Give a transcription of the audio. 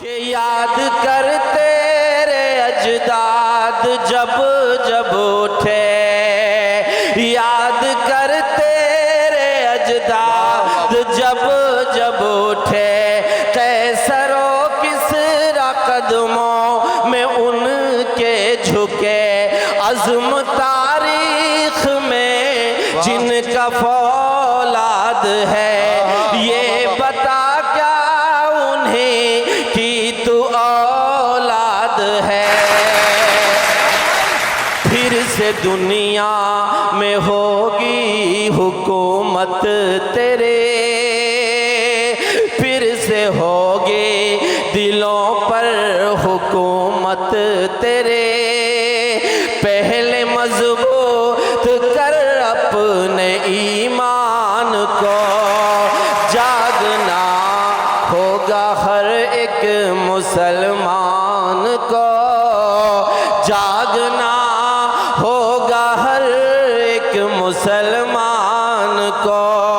कि याद कर तेरे अजदाद जब जब उठे, याद कर तेरे अजदाद जब जब उठे, कैसरो किसरा कदमों में उनके झुके, अज़्म तारीख में जिनका फौलाद है, ये बता क्या उन्हें कि तू औलाद है। फिर से दुनिया में होगी हुकूमत तेरे, फिर से होगी दिलों पर हुकूमत तेरे, पहले मजबूत कर अपने ईमान को, जागना होगा हर एक मुसलमान को, जागना होगा हर एक मुसलमान को।